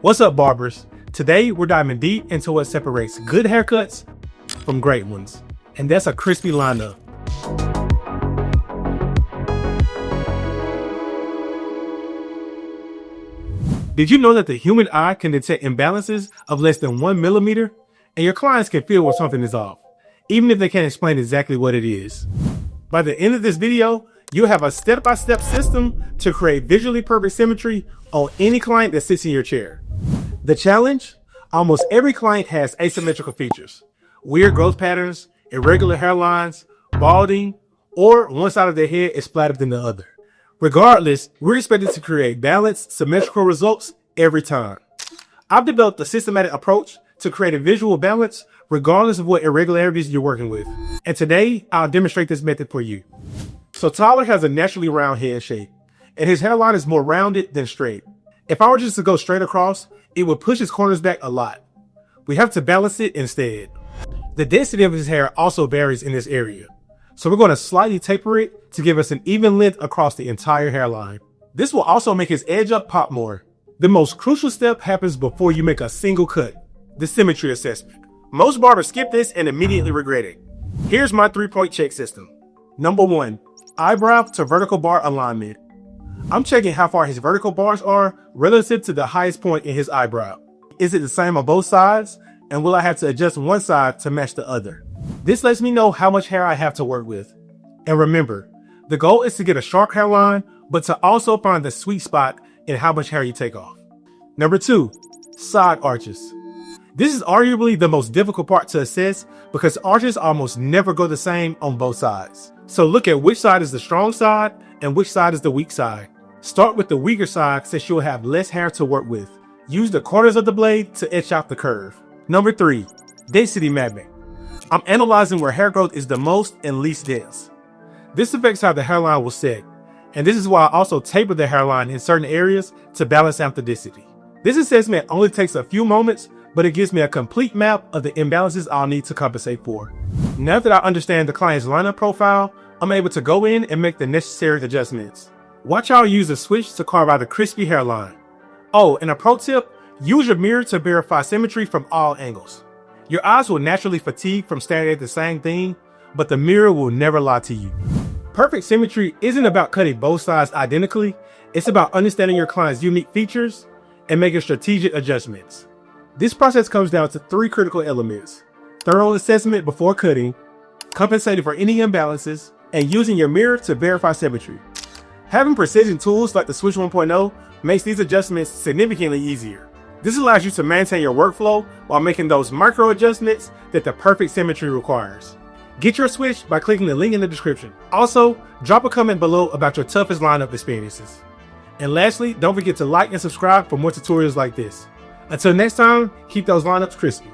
What's up, barbers? Today, we're diving deep into what separates good haircuts from great ones, and that's a crispy lineup. Did you know that the human eye can detect imbalances of less than 1 millimeter? And your clients can feel when something is off, even if they can't explain exactly what it is. By the end of this video, you'll have a step-by-step system to create visually perfect symmetry on any client that sits in your chair. The challenge? Almost every client has asymmetrical features, weird growth patterns, irregular hairlines, balding, or one side of their head is flatter than the other. Regardless, we're expected to create balanced, symmetrical results every time. I've developed a systematic approach to create a visual balance regardless of what irregularities you're working with. And today, I'll demonstrate this method for you. So Tyler has a naturally round head shape, and his hairline is more rounded than straight. If I were just to go straight across, it would push his corners back a lot. We have to balance it instead. The density of his hair also varies in this area, so we're going to slightly taper it to give us an even length across the entire hairline. This will also make his edge up pop more. The most crucial step happens before you make a single cut, the symmetry assessment. Most barbers skip this and immediately regret it. Here's my 3-point check system. Number 1, eyebrow to vertical bar alignment. I'm checking how far his vertical bars are relative to the highest point in his eyebrow. Is it the same on both sides? And will I have to adjust one side to match the other? This lets me know how much hair I have to work with. And remember, the goal is to get a sharp hairline, but to also find the sweet spot in how much hair you take off. Number 2, side arches. This is arguably the most difficult part to assess because arches almost never go the same on both sides. So look at which side is the strong side and which side is the weak side. Start with the weaker side since you'll have less hair to work with. Use the corners of the blade to etch out the curve. Number 3, density mapping. I'm analyzing where hair growth is the most and least dense. This affects how the hairline will set, and this is why I also taper the hairline in certain areas to balance out the density. This assessment only takes a few moments, but it gives me a complete map of the imbalances I'll need to compensate for. Now that I understand the client's lineup profile, I'm able to go in and make the necessary adjustments. Watch how I use a switch to carve out a crispy hairline. Oh, and a pro tip, use your mirror to verify symmetry from all angles. Your eyes will naturally fatigue from staring at the same thing, but the mirror will never lie to you. Perfect symmetry isn't about cutting both sides identically, it's about understanding your client's unique features and making strategic adjustments. This process comes down to 3 critical elements: thorough assessment before cutting, compensating for any imbalances, and using your mirror to verify symmetry. Having precision tools like the Switch 1.0 makes these adjustments significantly easier. This allows you to maintain your workflow while making those micro adjustments that the perfect symmetry requires. Get your Switch by clicking the link in the description. Also, drop a comment below about your toughest lineup experiences. And lastly, don't forget to like and subscribe for more tutorials like this. Until next time, keep those lineups crispy.